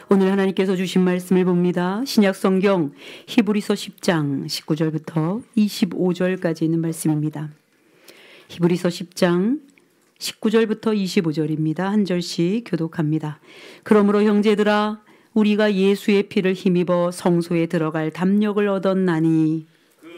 오늘 하나님께서 주신 말씀을 봅니다. 신약성경 히브리서 10장 19절부터 25절까지 있는 말씀입니다. 히브리서 10장 19절부터 25절입니다. 한 절씩 교독합니다. 그러므로 형제들아 우리가 예수의 피를 힘입어 성소에 들어갈 담력을 얻었나니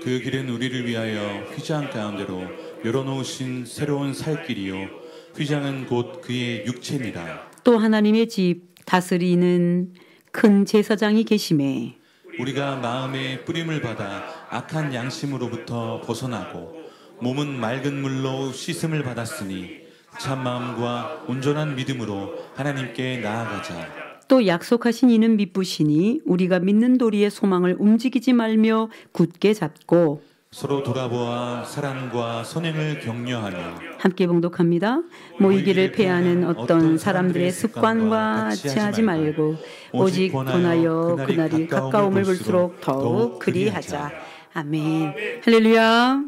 그 길은 우리를 위하여 휘장 가운데로 열어놓으신 새로운 살 길이요 휘장은 곧 그의 육체니라. 또 하나님의 집 다스리는 큰 제사장이 계심에 우리가 마음의 뿌림을 받아 악한 양심으로부터 벗어나고 몸은 맑은 물로 씻음을 받았으니 참 마음과 온전한 믿음으로 하나님께 나아가자. 또 약속하신 이는 믿으시니 우리가 믿는 도리의 소망을 움직이지 말며 굳게 잡고 서로 돌아보아 사랑과 선행을 격려하며 함께 봉독합니다. 모이기를 패하는 어떤 사람들의 습관과 같이 하지 말고 오직 권하여 그날이 가까움을 볼수록 더욱 그리하자. 아멘. 할렐루야.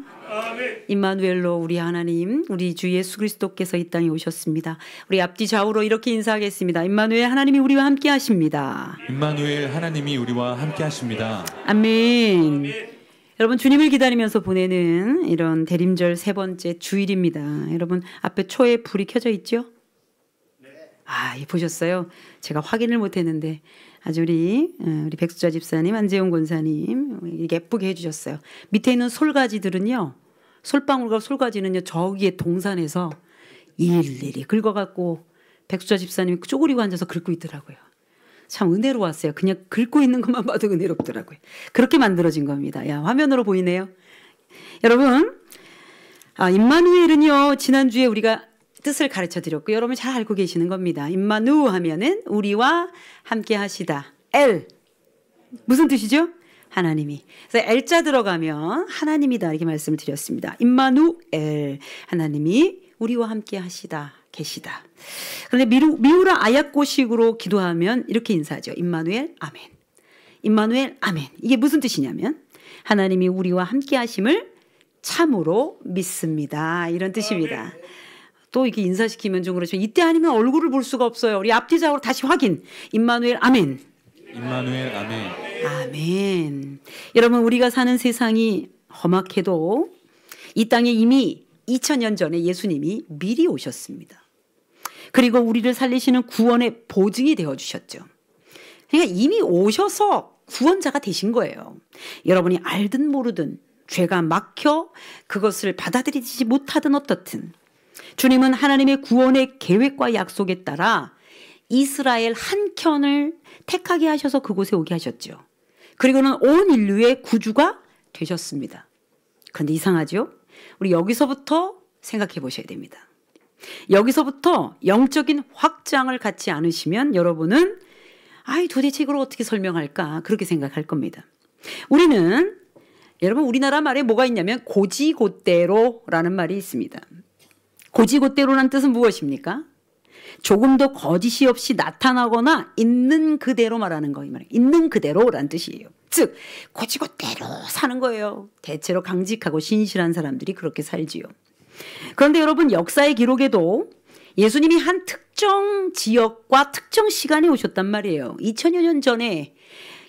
임마누엘로 우리 하나님, 우리 주 예수 그리스도께서 이 땅에 오셨습니다. 우리 앞뒤 좌우로 이렇게 인사하겠습니다. 임마누엘 하나님이 우리와 함께 하십니다. 임마누엘 하나님이 우리와 함께 하십니다. 아멘. 여러분 주님을 기다리면서 보내는 이런 대림절 세 번째 주일입니다. 여러분 앞에 초에 불이 켜져 있죠? 보셨어요? 제가 확인을 못했는데 아주 우리 백수자 집사님, 안재용 권사님 예쁘게 해주셨어요. 밑에 있는 솔가지들은요, 솔방울과 솔가지는요 저기에 동산에서 일일이 긁어갖고 백수자 집사님이 쪼그리고 앉아서 긁고 있더라고요. 참 은혜로웠어요. 그냥 긁고 있는 것만 봐도 은혜롭더라고요. 그렇게 만들어진 겁니다. 야, 화면으로 보이네요. 여러분, 임마누엘은요 지난주에 우리가 뜻을 가르쳐 드렸고 여러분 잘 알고 계시는 겁니다. 임마누 하면은 우리와 함께 하시다. 엘 무슨 뜻이죠? 하나님이. 그래서 엘자 들어가면 하나님이다 이렇게 말씀을 드렸습니다. 임마누엘 하나님이 우리와 함께 하시다. 계시다. 그런데 미우라 아약고식으로 기도하면 이렇게 인사하죠. 임마누엘 아멘. 임마누엘 아멘. 이게 무슨 뜻이냐면 하나님이 우리와 함께 하심을 참으로 믿습니다. 이런 뜻입니다. 또 이렇게 인사시키면 좀 그렇지만 이때 아니면 얼굴을 볼 수가 없어요. 우리 앞뒤 좌우로 다시 확인. 임마누엘 아멘. 임마누엘 아멘. 아멘. 여러분 우리가 사는 세상이 험악해도 이 땅에 이미 2000년 전에 예수님이 미리 오셨습니다. 그리고 우리를 살리시는 구원의 보증이 되어주셨죠. 그러니까 이미 오셔서 구원자가 되신 거예요. 여러분이 알든 모르든 죄가 막혀 그것을 받아들이지 못하든 어떻든 주님은 하나님의 구원의 계획과 약속에 따라 이스라엘 한 켠을 택하게 하셔서 그곳에 오게 하셨죠. 그리고는 온 인류의 구주가 되셨습니다. 그런데 이상하죠? 우리 여기서부터 생각해 보셔야 됩니다. 여기서부터 영적인 확장을 갖지 않으시면 여러분은 도대체 이걸 어떻게 설명할까 그렇게 생각할 겁니다. 우리는 여러분 우리나라 말에 뭐가 있냐면 고지곧대로라는 말이 있습니다. 고지곧대로라는 뜻은 무엇입니까? 조금도 거짓이 없이 나타나거나 있는 그대로 말하는 거, 이 말이에요. 있는 그대로라는 뜻이에요. 즉 고지곧대로 사는 거예요. 대체로 강직하고 신실한 사람들이 그렇게 살지요. 그런데 여러분 역사의 기록에도 예수님이 한 특정 지역과 특정 시간에 오셨단 말이에요. 2000여 년 전에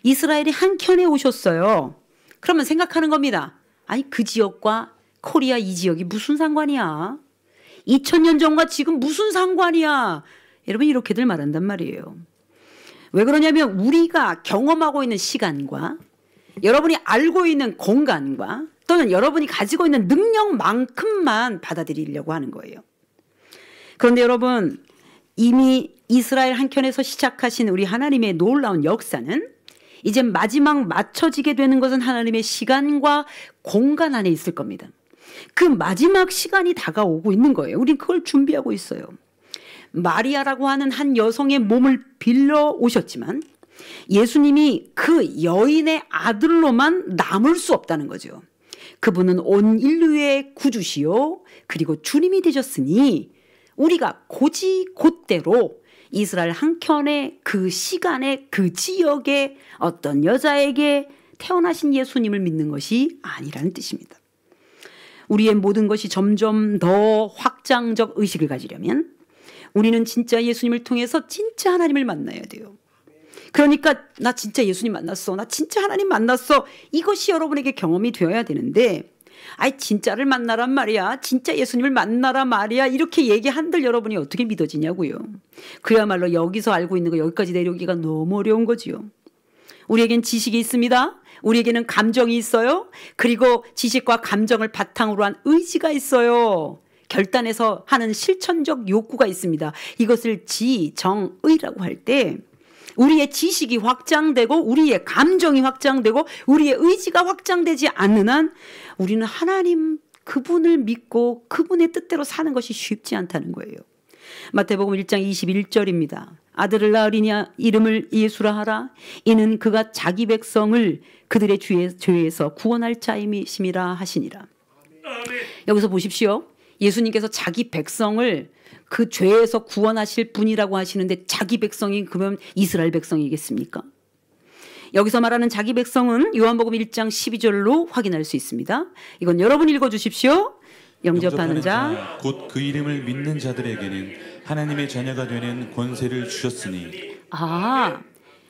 이스라엘이 한 켠에 오셨어요. 그러면 생각하는 겁니다. 그 지역과 코리아 이 지역이 무슨 상관이야? 2000년 전과 지금 무슨 상관이야? 여러분 이렇게들 말한단 말이에요. 왜 그러냐면 우리가 경험하고 있는 시간과 여러분이 알고 있는 공간과 또는 여러분이 가지고 있는 능력만큼만 받아들이려고 하는 거예요. 그런데 여러분 이미 이스라엘 한켠에서 시작하신 우리 하나님의 놀라운 역사는 이제 마지막 맞춰지게 되는 것은 하나님의 시간과 공간 안에 있을 겁니다. 그 마지막 시간이 다가오고 있는 거예요. 우린 그걸 준비하고 있어요. 마리아라고 하는 한 여성의 몸을 빌려 오셨지만 예수님이 그 여인의 아들로만 남을 수 없다는 거죠. 그분은 온 인류의 구주시요 그리고 주님이 되셨으니 우리가 곧대로 이스라엘 한켠의 그 시간에 그 지역의 어떤 여자에게 태어나신 예수님을 믿는 것이 아니라는 뜻입니다. 우리의 모든 것이 점점 더 확장적 의식을 가지려면 우리는 진짜 예수님을 통해서 진짜 하나님을 만나야 돼요. 그러니까 나 진짜 예수님 만났어. 나 진짜 하나님 만났어. 이것이 여러분에게 경험이 되어야 되는데 아이 진짜를 만나란 말이야. 진짜 예수님을 만나란 말이야. 이렇게 얘기한들 여러분이 어떻게 믿어지냐고요. 그야말로 여기서 알고 있는 거 여기까지 내려오기가 너무 어려운 거지요. 우리에겐 지식이 있습니다. 우리에게는 감정이 있어요. 그리고 지식과 감정을 바탕으로 한 의지가 있어요. 결단해서 하는 실천적 욕구가 있습니다. 이것을 지정의라고 할 때 우리의 지식이 확장되고 우리의 감정이 확장되고 우리의 의지가 확장되지 않는 한 우리는 하나님 그분을 믿고 그분의 뜻대로 사는 것이 쉽지 않다는 거예요. 마태복음 1장 21절입니다. 아들을 낳으리니 이름을 예수라 하라. 이는 그가 자기 백성을 그들의 죄에서 구원할 자임이심이라 하시니라. 여기서 보십시오. 예수님께서 자기 백성을 그 죄에서 구원하실 분이라고 하시는데 자기 백성이 그러면 이스라엘 백성이겠습니까? 여기서 말하는 자기 백성은 요한복음 1장 12절로 확인할 수 있습니다. 이건 여러분 읽어주십시오. 영접하는 자 곧 그 이름을 믿는 자들에게는 하나님의 자녀가 되는 권세를 주셨으니.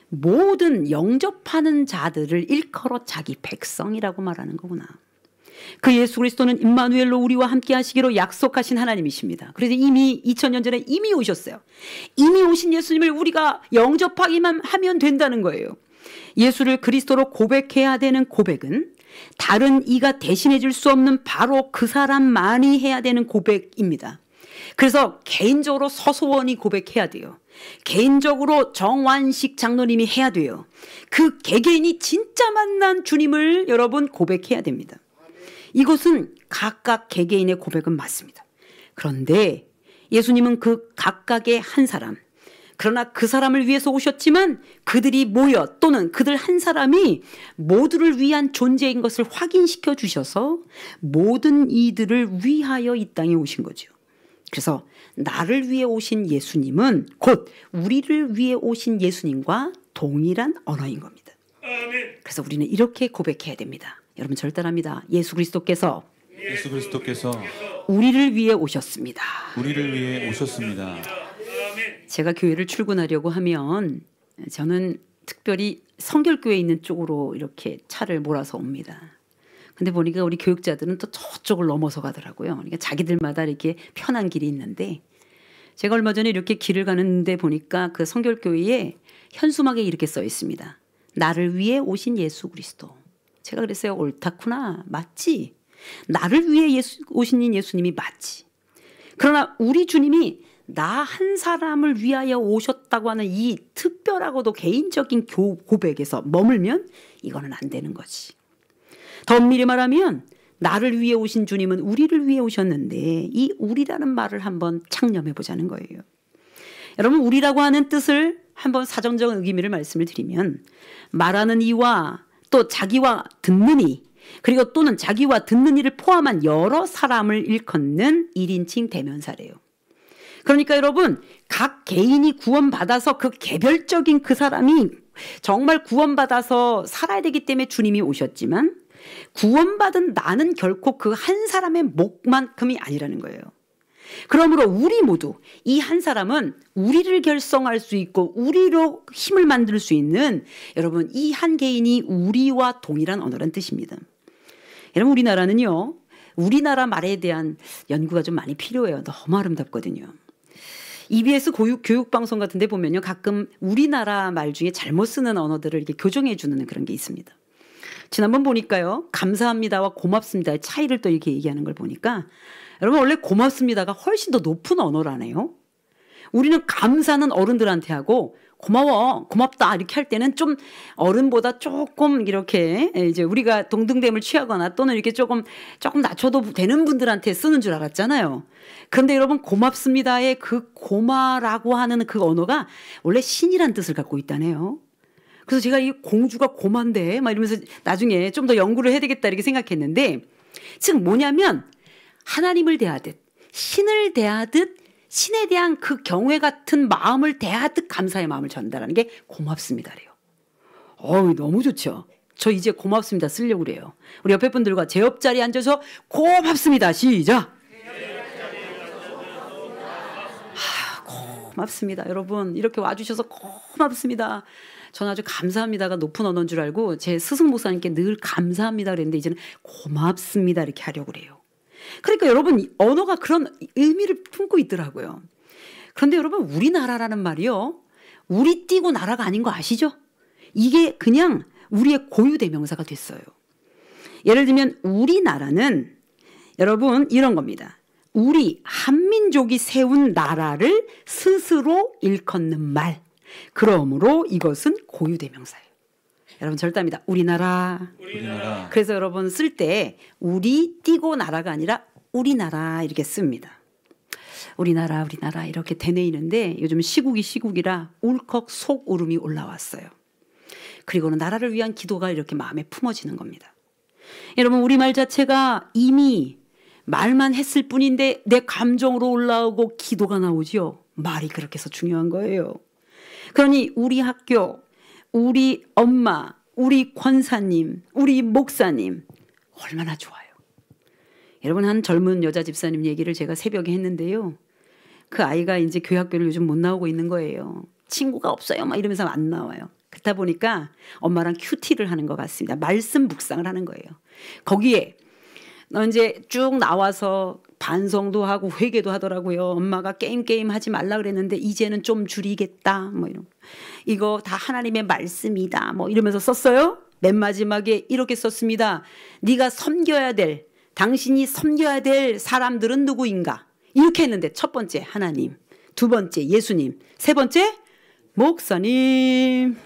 모든 영접하는 자들을 일컬어 자기 백성이라고 말하는 거구나. 그 예수 그리스도는 임마누엘로 우리와 함께 하시기로 약속하신 하나님이십니다. 그래서 이미 2000년 전에 이미 오셨어요. 이미 오신 예수님을 우리가 영접하기만 하면 된다는 거예요. 예수를 그리스도로 고백해야 되는 고백은 다른 이가 대신해 줄 수 없는 바로 그 사람만이 해야 되는 고백입니다. 그래서 개인적으로 서소원이 고백해야 돼요. 개인적으로 정완식 장로님이 해야 돼요. 그 개개인이 진짜 만난 주님을 여러분 고백해야 됩니다. 이것은 각각 개개인의 고백은 맞습니다. 그런데 예수님은 그 각각의 한 사람, 그러나 그 사람을 위해서 오셨지만 그들이 모여 또는 그들 한 사람이 모두를 위한 존재인 것을 확인시켜 주셔서 모든 이들을 위하여 이 땅에 오신 거죠. 그래서 나를 위해 오신 예수님은 곧 우리를 위해 오신 예수님과 동일한 언어인 겁니다. 그래서 우리는 이렇게 고백해야 됩니다. 여러분 절단합니다. 예수 그리스도께서 우리를 위해 오셨습니다. 우리를 위해 오셨습니다. 제가 교회를 출근하려고 하면 저는 특별히 성결교회에 있는 쪽으로 이렇게 차를 몰아서 옵니다. 근데 보니까 우리 교육자들은 또 저쪽을 넘어서 가더라고요. 그러니까 자기들마다 이렇게 편한 길이 있는데 제가 얼마 전에 이렇게 길을 가는데 보니까 그 성결교회에 현수막에 이렇게 써 있습니다. 나를 위해 오신 예수 그리스도. 제가 그랬어요. 옳다구나. 맞지. 나를 위해 오신 예수님이 맞지. 그러나 우리 주님이 나 한 사람을 위하여 오셨다고 하는 이 특별하고도 개인적인 고백에서 머물면 이거는 안 되는 거지. 더 엄밀히 말하면 나를 위해 오신 주님은 우리를 위해 오셨는데 이 우리라는 말을 한번 창념해 보자는 거예요. 여러분 우리라고 하는 뜻을 한번 사전적 의미를 말씀을 드리면 말하는 이와 또 자기와 듣는 이 그리고 또는 자기와 듣는 이를 포함한 여러 사람을 일컫는 1인칭 대명사래요. 그러니까 여러분 각 개인이 구원받아서 그 개별적인 그 사람이 정말 구원받아서 살아야 되기 때문에 주님이 오셨지만 구원받은 나는 결코 그 한 사람의 목만큼이 아니라는 거예요. 그러므로 우리 모두 이 한 사람은 우리를 결성할 수 있고 우리로 힘을 만들 수 있는 여러분 이 한 개인이 우리와 동일한 언어란 뜻입니다. 여러분 우리나라는요. 우리나라 말에 대한 연구가 좀 많이 필요해요. 너무 아름답거든요. EBS 교육방송 같은 데 보면요. 가끔 우리나라 말 중에 잘못 쓰는 언어들을 이렇게 교정해 주는 그런 게 있습니다. 지난번 보니까요. 감사합니다와 고맙습니다의 차이를 또 이렇게 얘기하는 걸 보니까 여러분 원래 고맙습니다가 훨씬 더 높은 언어라네요. 우리는 감사는 어른들한테 하고 고마워, 고맙다 이렇게 할 때는 좀 어른보다 조금 이렇게 이제 우리가 동등됨을 취하거나 또는 이렇게 조금 낮춰도 되는 분들한테 쓰는 줄 알았잖아요. 그런데 여러분 고맙습니다의 그 고마라고 하는 그 언어가 원래 신이란 뜻을 갖고 있다네요. 그래서 제가 이 공주가 고만데 막 이러면서 나중에 좀 더 연구를 해야 되겠다 이렇게 생각했는데 즉 뭐냐면 하나님을 대하듯 신을 대하듯 신에 대한 그 경외 같은 마음을 대하듯 감사의 마음을 전달하는 게 고맙습니다래요. 너무 좋죠. 저 이제 고맙습니다 쓰려고 그래요. 우리 옆에 분들과 제 옆자리에 앉아서 고맙습니다 시작. 고맙습니다. 여러분 이렇게 와주셔서 고맙습니다. 저는 아주 감사합니다가 높은 언어인 줄 알고 제 스승 목사님께 늘 감사합니다 그랬는데 이제는 고맙습니다 이렇게 하려고 그래요. 그러니까 여러분 언어가 그런 의미를 품고 있더라고요. 그런데 여러분 우리나라라는 말이요. 우리 띄고 나라가 아닌 거 아시죠? 이게 그냥 우리의 고유 대명사가 됐어요. 예를 들면 우리나라는 여러분 이런 겁니다. 우리 한민족이 세운 나라를 스스로 일컫는 말. 그러므로 이것은 고유 대명사예요. 여러분 절대합니다. 우리나라. 그래서 여러분 쓸 때 우리 띄고 나라가 아니라 우리나라 이렇게 씁니다. 우리나라 이렇게 되뇌이는데 요즘 시국이라 울컥 속 울음이 올라왔어요. 그리고는 나라를 위한 기도가 이렇게 마음에 품어지는 겁니다. 여러분 우리말 자체가 이미 말만 했을 뿐인데 내 감정으로 올라오고 기도가 나오지요. 말이 그렇게 해서 중요한 거예요. 그러니 우리 학교, 우리 엄마, 우리 권사님, 우리 목사님 얼마나 좋아요. 여러분 한 젊은 여자 집사님 얘기를 제가 새벽에 했는데요. 그 아이가 이제 교회학교를 요즘 못 나오고 있는 거예요. 친구가 없어요 막 이러면서 안 나와요. 그렇다 보니까 엄마랑 큐티를 하는 것 같습니다. 말씀 묵상을 하는 거예요. 거기에 너 이제 쭉 나와서 반성도 하고 회개도 하더라고요. 엄마가 게임 하지 말라 그랬는데 이제는 좀 줄이겠다. 뭐 이런 이거 다 하나님의 말씀이다. 뭐 이러면서 썼어요. 맨 마지막에 이렇게 썼습니다. 네가 섬겨야 될 당신이 섬겨야 될 사람들은 누구인가? 이렇게 했는데 첫 번째 하나님, 두 번째 예수님, 세 번째 목사님.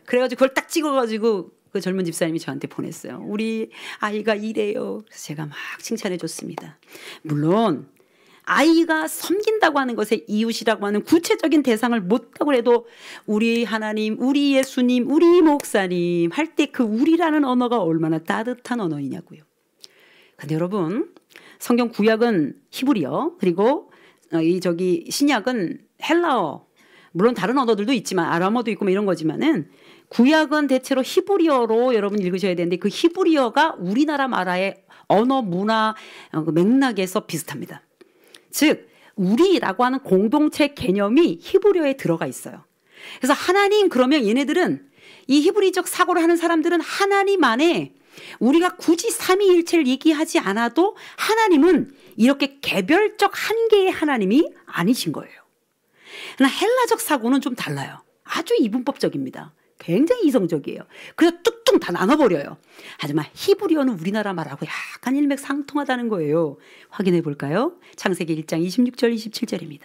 그래가지고 그걸 딱 찍어가지고 그 젊은 집사님이 저한테 보냈어요. 우리 아이가 이래요. 그래서 제가 막 칭찬해 줬습니다. 물론 아이가 섬긴다고 하는 것에 이웃이라고 하는 구체적인 대상을 못하고 해도 우리 하나님, 우리 예수님, 우리 목사님 할 때 그 우리라는 언어가 얼마나 따뜻한 언어이냐고요. 근데 여러분 성경 구약은 히브리어 그리고 신약은 헬라어 물론 다른 언어들도 있지만 아람어도 있고 뭐 이런 거지만은 구약은 대체로 히브리어로 여러분 읽으셔야 되는데 그 히브리어가 우리나라 말의 언어 문화 맥락에서 비슷합니다. 즉 우리라고 하는 공동체 개념이 히브리어에 들어가 있어요. 그래서 하나님 그러면 얘네들은 이 히브리적 사고를 하는 사람들은 하나님 안에 우리가 굳이 삼위일체를 얘기하지 않아도 하나님은 이렇게 개별적 한 개의 하나님이 아니신 거예요. 그러나 헬라적 사고는 좀 달라요. 아주 이분법적입니다. 굉장히 이성적이에요. 그래서 뚝뚝 다 나눠버려요. 하지만 히브리어는 우리나라 말하고 약간 일맥상통하다는 거예요. 확인해 볼까요? 창세기 1장 26절 27절입니다.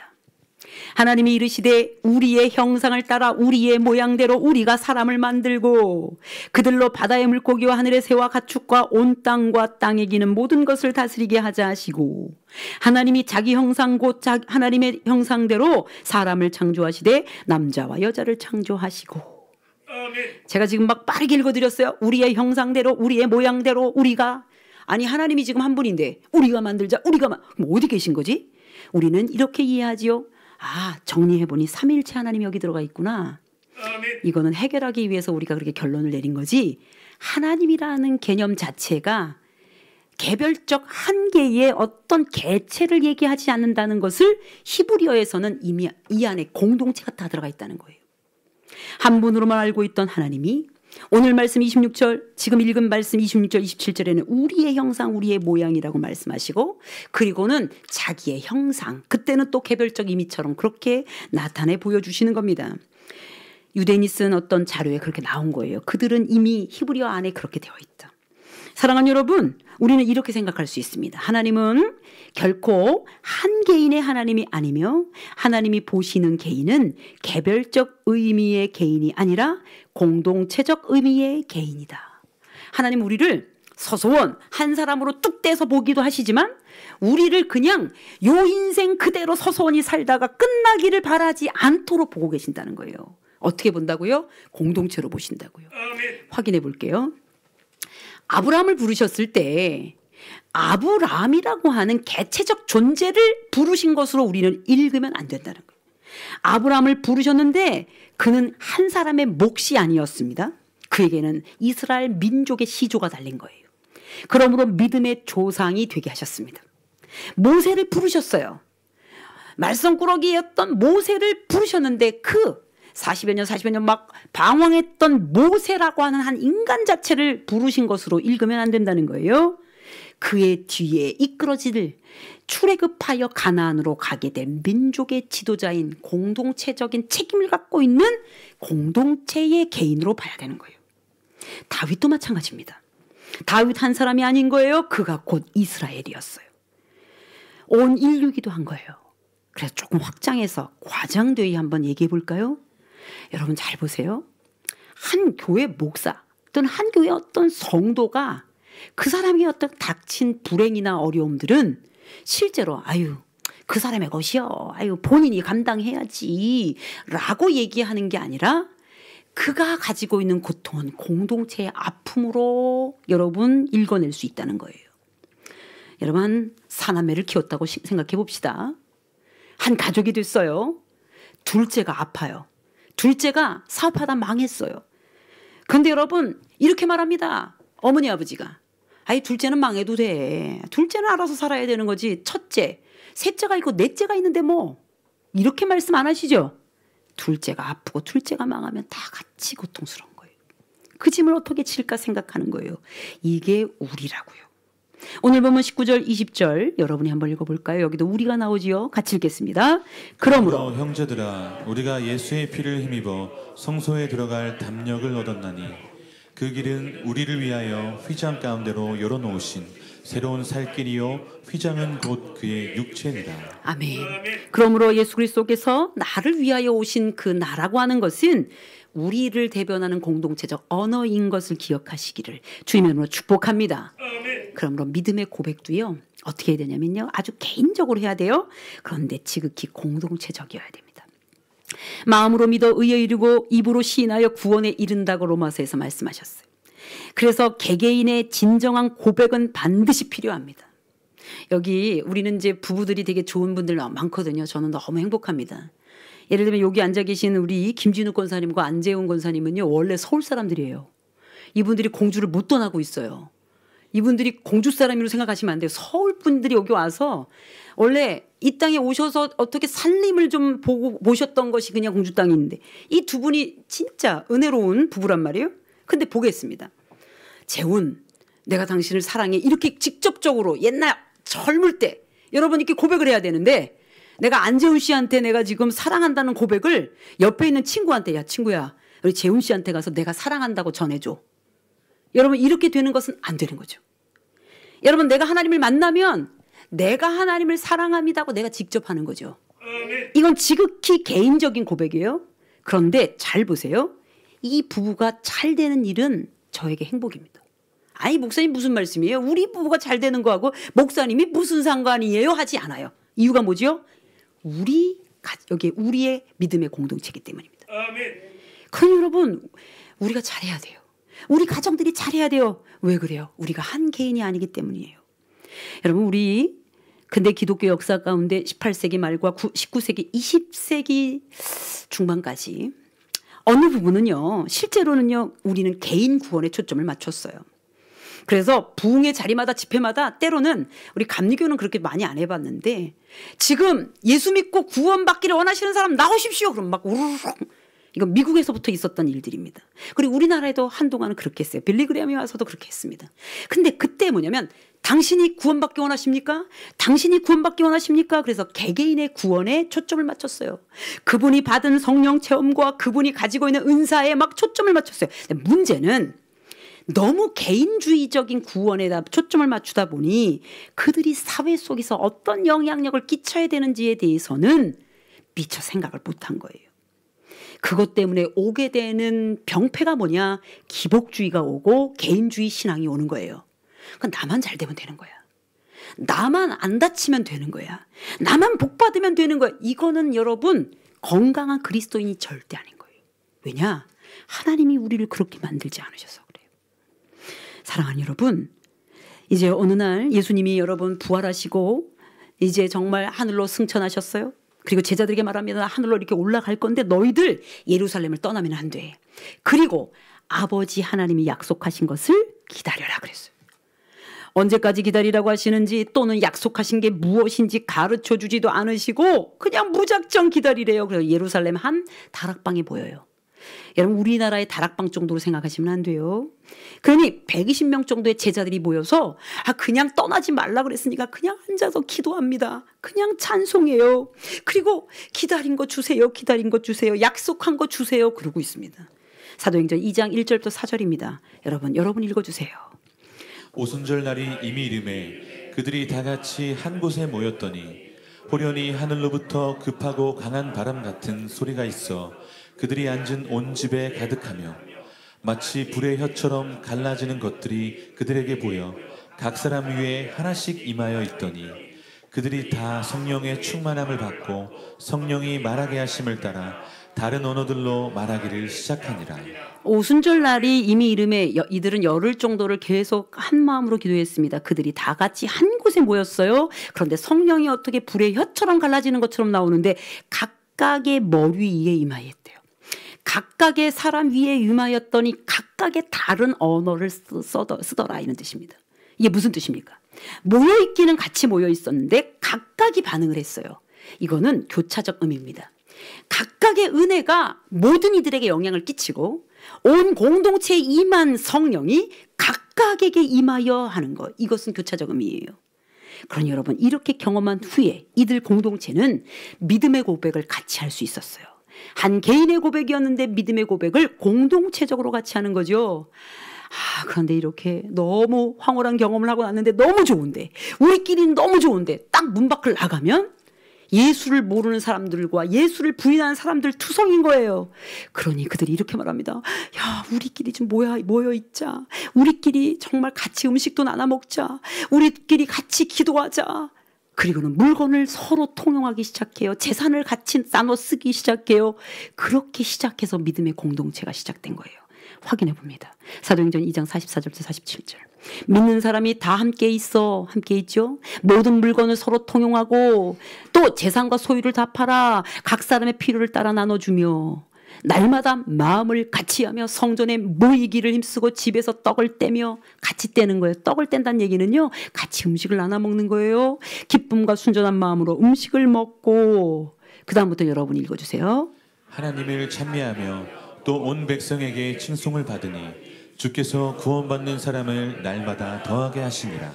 하나님이 이르시되 우리의 형상을 따라 우리의 모양대로 우리가 사람을 만들고 그들로 바다의 물고기와 하늘의 새와 가축과 온 땅과 땅에 기는 모든 것을 다스리게 하자 하시고 하나님이 자기 형상 곧 하나님의 형상대로 사람을 창조하시되 남자와 여자를 창조하시고. 제가 지금 막 빠르게 읽어드렸어요. 우리의 형상대로 우리의 모양대로 우리가 아니 하나님이 지금 한 분인데 우리가 만들자 그럼 어디 계신 거지? 우리는 이렇게 이해하지요. 정리해보니 삼위일체 하나님이 여기 들어가 있구나. 이거는 해결하기 위해서 우리가 그렇게 결론을 내린 거지 하나님이라는 개념 자체가 개별적 한 개의 어떤 개체를 얘기하지 않는다는 것을 히브리어에서는 이미 이 안에 공동체가 다 들어가 있다는 거예요. 한 분으로만 알고 있던 하나님이 오늘 말씀 26절 지금 읽은 말씀 26절 27절에는 우리의 형상 우리의 모양이라고 말씀하시고 그리고는 자기의 형상 그때는 또 개별적 이미처럼 그렇게 나타내 보여주시는 겁니다. 유대인이 쓴 어떤 자료에 그렇게 나온 거예요. 그들은 이미 히브리어 안에 그렇게 되어 있다. 사랑하는 여러분 우리는 이렇게 생각할 수 있습니다. 하나님은 결코 한 개인의 하나님이 아니며 하나님이 보시는 개인은 개별적 의미의 개인이 아니라 공동체적 의미의 개인이다. 하나님 우리를 서소원 한 사람으로 뚝 떼서 보기도 하시지만 우리를 그냥 요 인생 그대로 서소원이 살다가 끝나기를 바라지 않도록 보고 계신다는 거예요. 어떻게 본다고요? 공동체로 보신다고요. 확인해 볼게요. 아브라함을 부르셨을 때 아브라함이라고 하는 개체적 존재를 부르신 것으로 우리는 읽으면 안 된다는 거예요. 아브라함을 부르셨는데 그는 한 사람의 몫이 아니었습니다. 그에게는 이스라엘 민족의 시조가 달린 거예요. 그러므로 믿음의 조상이 되게 하셨습니다. 모세를 부르셨어요. 말썽꾸러기였던 모세를 부르셨는데 그 40여 년 막 방황했던 모세라고 하는 한 인간 자체를 부르신 것으로 읽으면 안 된다는 거예요. 그의 뒤에 이끌어질 출애굽하여 가나안으로 가게 된 민족의 지도자인 공동체적인 책임을 갖고 있는 공동체의 개인으로 봐야 되는 거예요. 다윗도 마찬가지입니다. 다윗 한 사람이 아닌 거예요. 그가 곧 이스라엘이었어요. 온 인류기도 한 거예요. 그래서 조금 확장해서 과장되이 한번 얘기해 볼까요? 여러분 잘 보세요. 한 교회 목사 또는 한 교회 어떤 성도가 그 사람이 어떤 닥친 불행이나 어려움들은 실제로 그 사람의 것이요. 본인이 감당해야지 라고 얘기하는 게 아니라 그가 가지고 있는 고통은 공동체의 아픔으로 여러분 읽어낼 수 있다는 거예요. 여러분 사남매를 키웠다고 생각해 봅시다. 한 가족이 됐어요. 둘째가 아파요. 둘째가 사업하다 망했어요. 그런데 여러분 이렇게 말합니다. 어머니 아버지가 둘째는 망해도 돼. 둘째는 알아서 살아야 되는 거지. 첫째, 셋째가 있고 넷째가 있는데 뭐 이렇게 말씀 안 하시죠? 둘째가 아프고 둘째가 망하면 다 같이 고통스러운 거예요. 그 짐을 어떻게 칠까 생각하는 거예요. 이게 우리라고요. 오늘 보면 19절 20절 여러분이 한번 읽어볼까요? 여기도 우리가 나오지요. 같이 읽겠습니다. 그러므로 형제들아 우리가 예수의 피를 힘입어 성소에 들어갈 담력을 얻었나니 그 길은 우리를 위하여 휘장 가운데로 열어놓으신 새로운 살 길이요 휘장은 곧 그의 육체니라. 아멘. 그러므로 예수 그리스도께서 나를 위하여 오신 그 나라고 하는 것은 우리를 대변하는 공동체적 언어인 것을 기억하시기를 주님의 이름으로 축복합니다. 그러므로 믿음의 고백도요 어떻게 해야 되냐면요 아주 개인적으로 해야 돼요. 그런데 지극히 공동체적이어야 됩니다. 마음으로 믿어 의에 이르고 입으로 시인하여 구원에 이른다고 로마서에서 말씀하셨어요. 그래서 개개인의 진정한 고백은 반드시 필요합니다. 여기 우리는 이제 부부들이 되게 좋은 분들 많거든요. 저는 너무 행복합니다. 예를 들면 여기 앉아 계신 우리 김진우 권사님과 안재훈 권사님은요 원래 서울 사람들이에요. 이분들이 공주를 못 떠나고 있어요. 이분들이 공주 사람으로 생각하시면 안 돼요. 서울 분들이 여기 와서 원래 이 땅에 오셔서 어떻게 살림을 좀 보고 모셨던 것이 그냥 공주 땅이 있는데 이 두 분이 진짜 은혜로운 부부란 말이에요. 근데 보겠습니다. 재훈, 내가 당신을 사랑해. 이렇게 직접적으로 옛날 젊을 때 여러분 이렇게 고백을 해야 되는데 내가 안재훈 씨한테 내가 지금 사랑한다는 고백을 옆에 있는 친구한테 야 친구야 우리 재훈 씨한테 가서 내가 사랑한다고 전해줘. 여러분 이렇게 되는 것은 안 되는 거죠. 여러분 내가 하나님을 만나면 내가 하나님을 사랑합니다고 내가 직접 하는 거죠. 이건 지극히 개인적인 고백이에요. 그런데 잘 보세요. 이 부부가 잘 되는 일은 저에게 행복입니다. 목사님 무슨 말씀이에요? 우리 부부가 잘 되는 거하고 목사님이 무슨 상관이에요? 하지 않아요. 이유가 뭐죠? 여기 우리의 믿음의 공동체이기 때문입니다. 그럼 여러분 우리가 잘해야 돼요. 우리 가정들이 잘해야 돼요. 왜 그래요? 우리가 한 개인이 아니기 때문이에요. 여러분 우리 근대 기독교 역사 가운데 18세기 말과 19세기 20세기 중반까지 어느 부분은요 실제로는요 우리는 개인 구원에 초점을 맞췄어요. 그래서 부흥의 자리마다 집회마다 때로는 우리 감리교는 그렇게 많이 안 해봤는데 지금 예수 믿고 구원받기를 원하시는 사람 나오십시오. 그럼 막 우르르 이건 미국에서부터 있었던 일들입니다. 그리고 우리나라에도 한동안은 그렇게 했어요. 빌리그램이 와서도 그렇게 했습니다. 근데 그때 뭐냐면 당신이 구원받기 원하십니까? 당신이 구원받기 원하십니까? 그래서 개개인의 구원에 초점을 맞췄어요. 그분이 받은 성령 체험과 그분이 가지고 있는 은사에 막 초점을 맞췄어요. 근데 문제는 너무 개인주의적인 구원에다 초점을 맞추다 보니 그들이 사회 속에서 어떤 영향력을 끼쳐야 되는지에 대해서는 미처 생각을 못한 거예요. 그것 때문에 오게 되는 병폐가 뭐냐? 기복주의가 오고 개인주의 신앙이 오는 거예요. 그건 나만 잘 되면 되는 거야. 나만 안 다치면 되는 거야. 나만 복 받으면 되는 거야. 이거는 여러분 건강한 그리스도인이 절대 아닌 거예요. 왜냐? 하나님이 우리를 그렇게 만들지 않으셔서 그래요. 사랑하는 여러분, 이제 어느 날 예수님이 여러분 부활하시고 이제 정말 하늘로 승천하셨어요. 그리고 제자들에게 말합니다. 하늘로 이렇게 올라갈 건데 너희들 예루살렘을 떠나면 안 돼. 그리고 아버지 하나님이 약속하신 것을 기다려라 그랬어요. 언제까지 기다리라고 하시는지 또는 약속하신 게 무엇인지 가르쳐 주지도 않으시고 그냥 무작정 기다리래요. 그래서 예루살렘 한 다락방에 모여요. 여러분 우리나라의 다락방 정도로 생각하시면 안 돼요. 그러니 120명 정도의 제자들이 모여서 그냥 떠나지 말라 그랬으니까 그냥 앉아서 기도합니다. 그냥 찬송해요. 그리고 기다린 거 주세요. 기다린 거 주세요. 약속한 거 주세요. 그러고 있습니다. 사도행전 2장 1절부터 4절입니다. 여러분 읽어주세요. 오순절 날이 이미 이름에 그들이 다 같이 한 곳에 모였더니 호련히 하늘로부터 급하고 강한 바람 같은 소리가 있어 그들이 앉은 온 집에 가득하며 마치 불의 혀처럼 갈라지는 것들이 그들에게 보여 각 사람 위에 하나씩 임하여 있더니 그들이 다 성령의 충만함을 받고 성령이 말하게 하심을 따라 다른 언어들로 말하기를 시작하니라. 오순절 날이 이미 이름에 이들은 열흘 정도를 계속 한 마음으로 기도했습니다. 그들이 다 같이 한 곳에 모였어요. 그런데 성령이 어떻게 불의 혀처럼 갈라지는 것처럼 나오는데 각각의 머리 위에 임하였대요. 각각의 사람 위에 임하였더니 각각의 다른 언어를 쓰더라 이런 뜻입니다. 이게 무슨 뜻입니까? 모여있기는 같이 모여있었는데 각각이 반응을 했어요. 이거는 교차적 의미입니다. 각각의 은혜가 모든 이들에게 영향을 끼치고 온 공동체에 임한 성령이 각각에게 임하여 하는 것. 이것은 교차적 의미예요. 그러니 여러분 이렇게 경험한 후에 이들 공동체는 믿음의 고백을 같이 할 수 있었어요. 한 개인의 고백이었는데 믿음의 고백을 공동체적으로 같이 하는 거죠. 그런데 이렇게 너무 황홀한 경험을 하고 났는데 너무 좋은데 우리끼리는 너무 좋은데 딱 문 밖을 나가면 예수를 모르는 사람들과 예수를 부인하는 사람들 투성인 거예요. 그러니 그들이 이렇게 말합니다. 야, 우리끼리 좀 모여 있자. 우리끼리 정말 같이 음식도 나눠 먹자. 우리끼리 같이 기도하자. 그리고는 물건을 서로 통용하기 시작해요. 재산을 같이 나눠 쓰기 시작해요. 그렇게 시작해서 믿음의 공동체가 시작된 거예요. 확인해 봅니다. 사도행전 2장 44절부터 47절. 믿는 사람이 다 함께 있죠. 모든 물건을 서로 통용하고 또 재산과 소유를 다 팔아 각 사람의 필요를 따라 나눠주며 날마다 마음을 같이 하며 성전에 모이기를 힘쓰고 집에서 떡을 떼며 같이 떼는 거예요. 떡을 뗀다는 얘기는요. 같이 음식을 나눠 먹는 거예요. 기쁨과 순전한 마음으로 음식을 먹고 그 다음부터 여러분이 읽어주세요. 하나님을 찬미하며 또 온 백성에게 칭송을 받으니 주께서 구원받는 사람을 날마다 더하게 하시니라.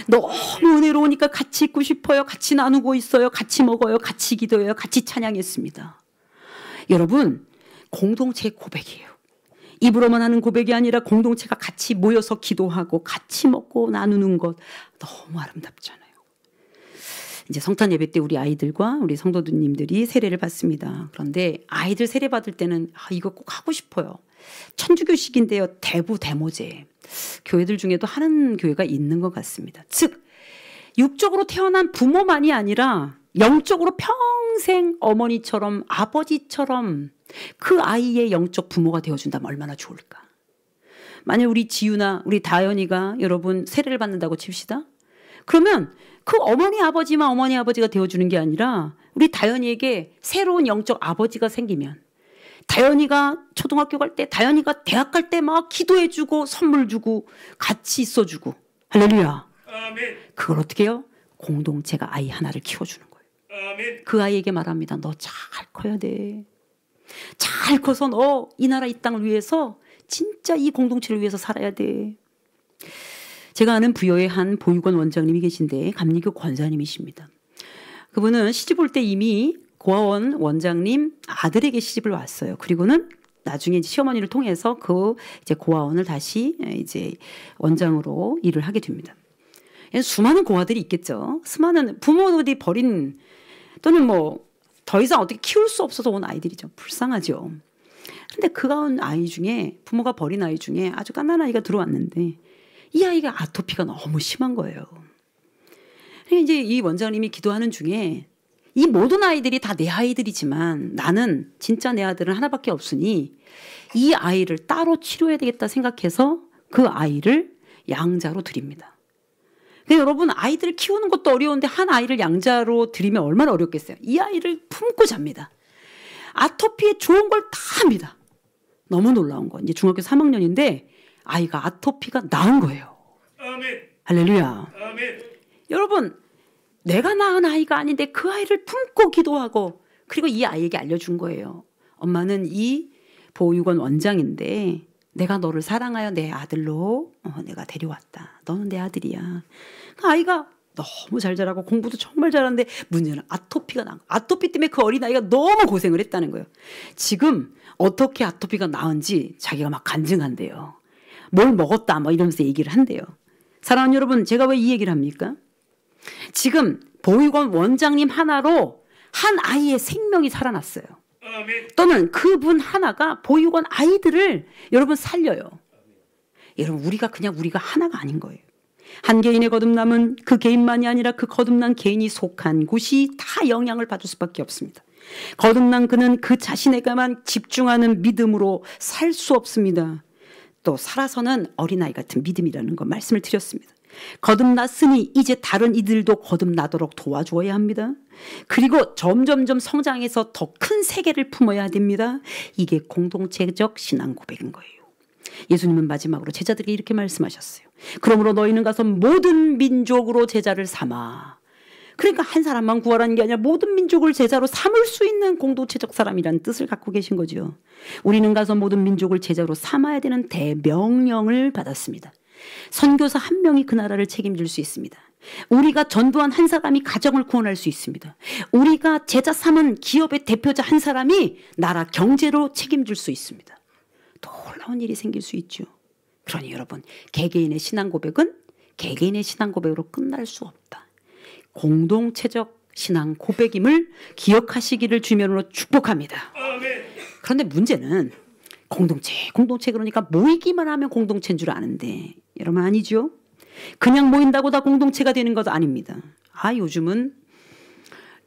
너무 은혜로우니까 같이 있고 싶어요. 같이 나누고 있어요. 같이 먹어요. 같이 기도해요. 같이 찬양했습니다. 여러분 공동체의 고백이에요. 입으로만 하는 고백이 아니라 공동체가 같이 모여서 기도하고 같이 먹고 나누는 것 너무 아름답잖아요. 이제 성탄 예배 때 우리 아이들과 우리 성도님들이 세례를 받습니다. 그런데 아이들 세례 받을 때는 이거 꼭 하고 싶어요. 천주교식인데요. 대부대모제. 교회들 중에도 하는 교회가 있는 것 같습니다. 즉 육적으로 태어난 부모만이 아니라 영적으로 평생 어머니처럼 아버지처럼 그 아이의 영적 부모가 되어준다면 얼마나 좋을까. 만약 우리 지유나 우리 다현이가 여러분 세례를 받는다고 칩시다. 그러면 그 어머니 아버지가 되어주는 게 아니라 우리 다현이에게 새로운 영적 아버지가 생기면 다현이가 초등학교 갈 때 다현이가 대학 갈 때 막 기도해주고 선물 주고 같이 있어주고 할렐루야. 아멘. 그걸 어떻게 해요? 공동체가 아이 하나를 키워주는 거예요. 아멘. 그 아이에게 말합니다. 너 잘 커야 돼. 잘 커서 너 이 나라 이 땅을 위해서 진짜 이 공동체를 위해서 살아야 돼. 제가 아는 부여의 한 보육원 원장님이 계신데 감리교 권사님이십니다. 그분은 시집 올 때 이미 고아원 원장님 아들에게 시집을 왔어요. 그리고는 나중에 이제 시어머니를 통해서 그 이제 고아원을 다시 이제 원장으로 일을 하게 됩니다. 수많은 고아들이 있겠죠. 수많은 부모들이 버린 또는 뭐 더 이상 어떻게 키울 수 없어서 온 아이들이죠. 불쌍하죠. 그런데 그 가운 아이 중에 부모가 버린 아이 중에 아주 갓난 아이가 들어왔는데 이 아이가 아토피가 너무 심한 거예요. 그러니까 이제 이 원장님이 기도하는 중에 이 모든 아이들이 다 내 아이들이지만 나는 진짜 내 아들은 하나밖에 없으니 이 아이를 따로 치료해야 되겠다 생각해서 그 아이를 양자로 드립니다. 근데 여러분 아이들을 키우는 것도 어려운데 한 아이를 양자로 드리면 얼마나 어렵겠어요. 이 아이를 품고 잡니다. 아토피에 좋은 걸 다 합니다. 너무 놀라운 건 이제 중학교 3학년인데 아이가 아토피가 나은 거예요. 아멘. 할렐루야. 여러분, 내가 낳은 아이가 아닌데 그 아이를 품고 기도하고 그리고 이 아이에게 알려준 거예요. 엄마는 이 보육원 원장인데 내가 너를 사랑하여 내 아들로 내가 데려왔다. 너는 내 아들이야. 그 아이가 너무 잘 자라고 공부도 정말 잘하는데 문제는 아토피가 난 거예요. 아토피 때문에 그 어린아이가 너무 고생을 했다는 거예요. 지금 어떻게 아토피가 나은지 자기가 막 간증한대요. 뭘 먹었다 뭐 이러면서 얘기를 한대요. 사랑하는 여러분, 제가 왜 이 얘기를 합니까? 지금 보육원 원장님 하나로 한 아이의 생명이 살아났어요. 또는 그분 하나가 보육원 아이들을 여러분 살려요. 여러분, 우리가 하나가 아닌 거예요. 한 개인의 거듭남은 그 개인만이 아니라 그 거듭난 개인이 속한 곳이 다 영향을 받을 수밖에 없습니다. 거듭난 그는 그 자신에게만 집중하는 믿음으로 살 수 없습니다. 또 살아서는 어린아이 같은 믿음이라는 거 말씀을 드렸습니다. 거듭났으니 이제 다른 이들도 거듭나도록 도와주어야 합니다. 그리고 점점점 성장해서 더 큰 세계를 품어야 됩니다. 이게 공동체적 신앙 고백인 거예요. 예수님은 마지막으로 제자들에게 이렇게 말씀하셨어요. 그러므로 너희는 가서 모든 민족으로 제자를 삼아. 그러니까 한 사람만 구하라는 게 아니라 모든 민족을 제자로 삼을 수 있는 공동체적 사람이라는 뜻을 갖고 계신 거죠. 우리는 가서 모든 민족을 제자로 삼아야 되는 대명령을 받았습니다. 선교사 한 명이 그 나라를 책임질 수 있습니다. 우리가 전도한 한 사람이 가정을 구원할 수 있습니다. 우리가 제자 삼은 기업의 대표자 한 사람이 나라 경제로 책임질 수 있습니다. 놀라운 일이 생길 수 있죠. 그러니 여러분, 개개인의 신앙 고백은 개개인의 신앙 고백으로 끝날 수 없다. 공동체적 신앙 고백임을 기억하시기를 주면으로 축복합니다. 그런데 문제는 공동체 그러니까 모이기만 하면 공동체인 줄 아는데 여러분, 아니죠? 그냥 모인다고 다 공동체가 되는 것도 아닙니다. 요즘은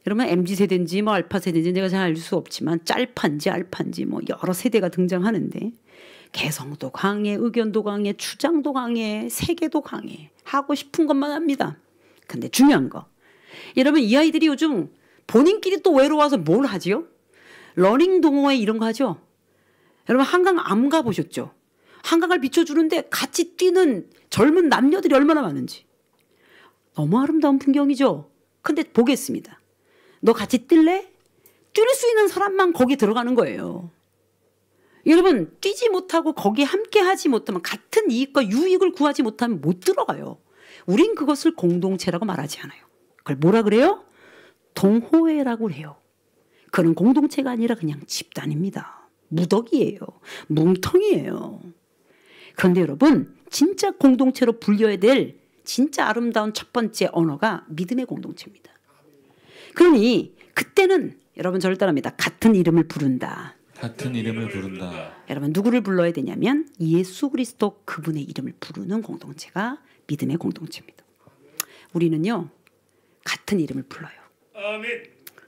여러분 MZ세대인지 뭐 알파세대인지 내가 잘 알 수 없지만 짤판지 알판지 뭐 여러 세대가 등장하는데 개성도 강해, 의견도 강해, 주장도 강해, 세계도 강해. 하고 싶은 것만 합니다. 근데 중요한 거, 여러분 이 아이들이 요즘 본인끼리 또 외로워서 뭘 하지요? 러닝 동호회 이런 거 하죠? 여러분 한강 안 가보셨죠? 한강을 비춰주는데 같이 뛰는 젊은 남녀들이 얼마나 많은지. 너무 아름다운 풍경이죠? 근데 보겠습니다. 너 같이 뛸래? 뛸 수 있는 사람만 거기 들어가는 거예요. 여러분, 뛰지 못하고 거기에 함께 하지 못하면, 같은 이익과 유익을 구하지 못하면 못 들어가요. 우린 그것을 공동체라고 말하지 않아요. 그걸 뭐라 그래요? 동호회라고 해요. 그건 공동체가 아니라 그냥 집단입니다. 무덕이에요. 뭉텅이에요. 그런데 여러분, 진짜 공동체로 불려야 될 진짜 아름다운 첫 번째 언어가 믿음의 공동체입니다. 그러니 그때는 여러분 저를 따라합니다. 같은 이름을 부른다. 같은 이름을 부른다. 여러분 누구를 불러야 되냐면 예수 그리스도 그분의 이름을 부르는 공동체가 믿음의 공동체입니다. 우리는요 같은 이름을 불러요.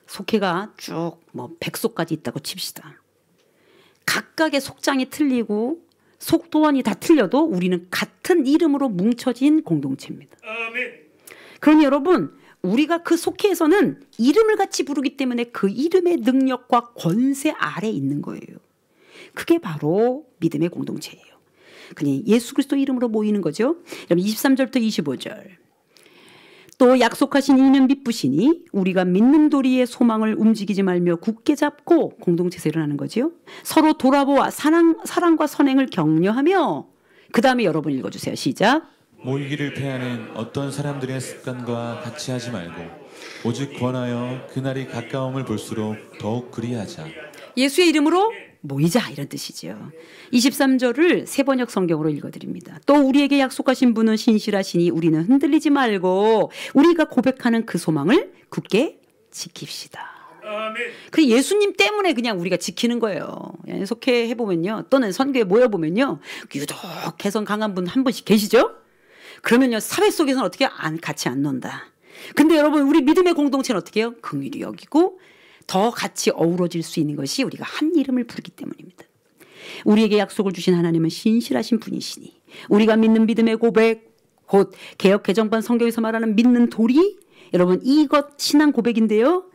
속회가 쭉 뭐 100속까지 있다고 칩시다. 각각의 속장이 틀리고 속도원이 다 틀려도 우리는 같은 이름으로 뭉쳐진 공동체입니다. 그러니 여러분, 우리가 그 속회에서는 이름을 같이 부르기 때문에 그 이름의 능력과 권세 아래 있는 거예요. 그게 바로 믿음의 공동체예요. 그냥 예수 그리스도 이름으로 모이는 거죠. 그럼 23절부터 25절. 또 약속하신 이는 믿으시니 우리가 믿는 도리의 소망을 움직이지 말며 굳게 잡고 공동체에서 일어나는 거죠. 서로 돌아보아 사랑과 선행을 격려하며, 그 다음에 여러분 읽어주세요. 시작. 모이기를 패하는 어떤 사람들의 습관과 같이 하지 말고 오직 권하여 그날이 가까움을 볼수록 더욱 그리하자. 예수의 이름으로 모이자, 이런 뜻이죠. 23절을 세번역 성경으로 읽어드립니다. 또 우리에게 약속하신 분은 신실하시니 우리는 흔들리지 말고 우리가 고백하는 그 소망을 굳게 지킵시다. 그 예수님 때문에 그냥 우리가 지키는 거예요. 속해 해보면요, 또는 선교에 모여보면요, 유독 개성 강한 분 한 분씩 계시죠? 그러면요 사회 속에서는 어떻게 같이 안 논다. 근데 여러분 우리 믿음의 공동체는 어떻게 해요? 긍휼히 여기고 더 같이 어우러질 수 있는 것이 우리가 한 이름을 부르기 때문입니다. 우리에게 약속을 주신 하나님은 신실하신 분이시니 우리가 믿는 믿음의 고백, 곧 개역 개정판 성경에서 말하는 믿는 도리, 여러분 이것 신앙 고백인데요.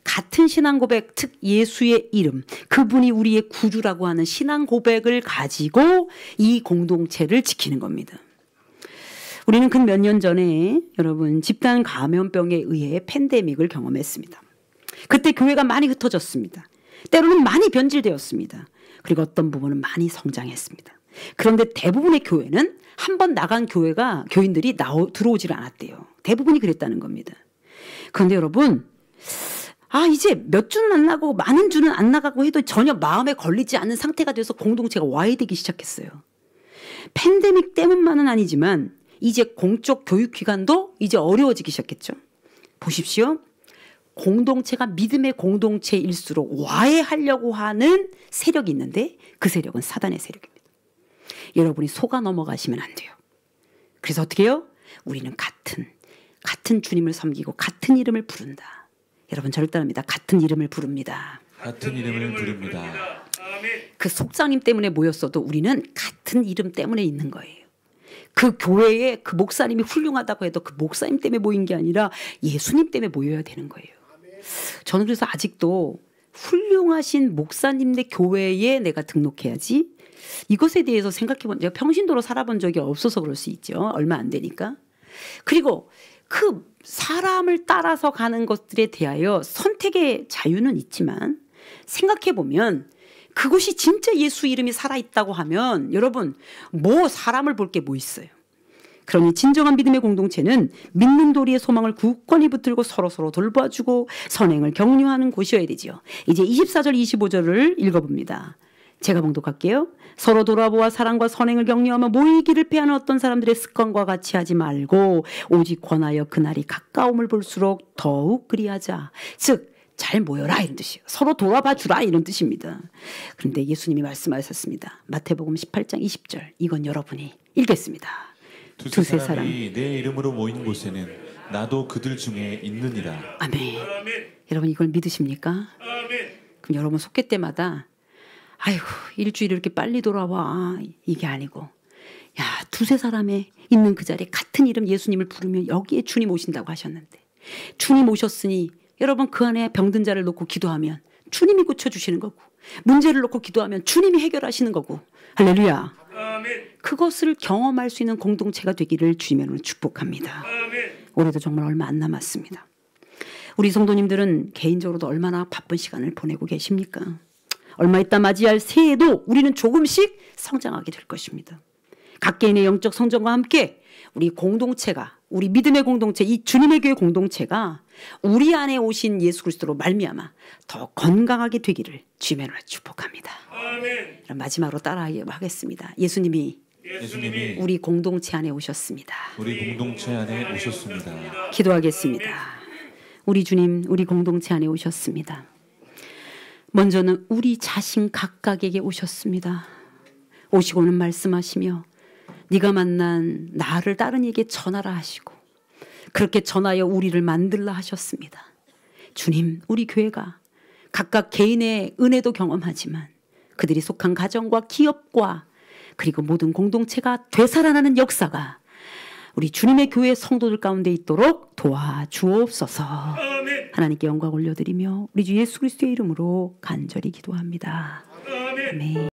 같은 신앙 고백, 즉 예수의 이름, 그분이 우리의 구주라고 하는 신앙 고백을 가지고 이 공동체를 지키는 겁니다. 우리는 그 몇 년 전에 여러분 집단 감염병에 의해 팬데믹을 경험했습니다. 그때 교회가 많이 흩어졌습니다. 때로는 많이 변질되었습니다. 그리고 어떤 부분은 많이 성장했습니다. 그런데 대부분의 교회는 한 번 나간 교인들이 들어오지를 않았대요. 대부분이 그랬다는 겁니다. 그런데 여러분, 이제 몇 주는 안 나고 많은 주는 안 나가고 해도 전혀 마음에 걸리지 않는 상태가 돼서 공동체가 와해되기 시작했어요. 팬데믹 때문만은 아니지만 이제 공적 교육기관도 이제 어려워지기 시작했죠. 보십시오. 공동체가 믿음의 공동체일수록 와해하려고 하는 세력이 있는데 그 세력은 사단의 세력입니다. 여러분이 속아 넘어가시면 안 돼요. 그래서 어떻게 해요? 우리는 같은 주님을 섬기고 같은 이름을 부른다. 여러분 저를 따릅니다. 같은 이름을 부릅니다. 같은 이름을 부릅니다. 그 속장님 때문에 모였어도 우리는 같은 이름 때문에 있는 거예요. 그 교회에 그 목사님이 훌륭하다고 해도 그 목사님 때문에 모인 게 아니라 예수님 때문에 모여야 되는 거예요. 저는 그래서 아직도 훌륭하신 목사님네 교회에 내가 등록해야지 이것에 대해서 생각해본 제가 평신도로 살아본 적이 없어서 그럴 수 있죠. 얼마 안 되니까. 그리고 그 사람을 따라서 가는 것들에 대하여 선택의 자유는 있지만 생각해보면 그것이 진짜 예수 이름이 살아있다고 하면 여러분 뭐 사람을 볼 게 뭐 있어요. 그러니 진정한 믿음의 공동체는 믿는 도리의 소망을 굳건히 붙들고 서로서로 돌봐주고 선행을 격려하는 곳이어야 되지요. 이제 24절 25절을 읽어봅니다. 제가 봉독할게요. 서로 돌아보아 사랑과 선행을 격려하며 모이기를 패하는 어떤 사람들의 습관과 같이 하지 말고 오직 권하여 그날이 가까움을 볼수록 더욱 그리하자. 즉 잘 모여라 이런 뜻이에요. 서로 돌아봐 주라 이런 뜻입니다. 그런데 예수님이 말씀하셨습니다. 마태복음 18장 20절 이건 여러분이 읽겠습니다. 두세 사람이 내 이름으로 모인 곳에는 나도 그들 중에 있느니라. 아멘. 여러분 이걸 믿으십니까? 그럼 여러분 속회 때마다 아이고 일주일 이렇게 빨리 돌아와 이게 아니고 야 두세 사람의 있는 그 자리에 같은 이름 예수님을 부르면 여기에 주님 오신다고 하셨는데 주님 오셨으니 여러분 그 안에 병든 자를 놓고 기도하면 주님이 고쳐주시는 거고 문제를 놓고 기도하면 주님이 해결하시는 거고 할렐루야. 그것을 경험할 수 있는 공동체가 되기를 주님으로 축복합니다. 올해도 정말 얼마 안 남았습니다. 우리 성도님들은 개인적으로도 얼마나 바쁜 시간을 보내고 계십니까? 얼마 있다 맞이할 새해에도 우리는 조금씩 성장하게 될 것입니다. 각 개인의 영적 성장과 함께 우리 공동체가 우리 믿음의 공동체 이 주님의 교회 공동체가 우리 안에 오신 예수 그리스도로 말미암아 더 건강하게 되기를 주님으로 축복합니다. 그럼 마지막으로 따라하겠습니다. 예수님이 우리 공동체 안에 오셨습니다. 우리 공동체 안에 오셨습니다. 기도하겠습니다. 우리 주님 우리 공동체 안에 오셨습니다. 먼저는 우리 자신 각각에게 오셨습니다. 오시고는 말씀하시며 네가 만난 나를 다른 이에게 전하라 하시고 그렇게 전하여 우리를 만들라 하셨습니다. 주님 우리 교회가 각각 개인의 은혜도 경험하지만 그들이 속한 가정과 기업과 그리고 모든 공동체가 되살아나는 역사가 우리 주님의 교회 성도들 가운데 있도록 도와주옵소서. 하나님께 영광 올려드리며 우리 주 예수 그리스도의 이름으로 간절히 기도합니다. 아멘.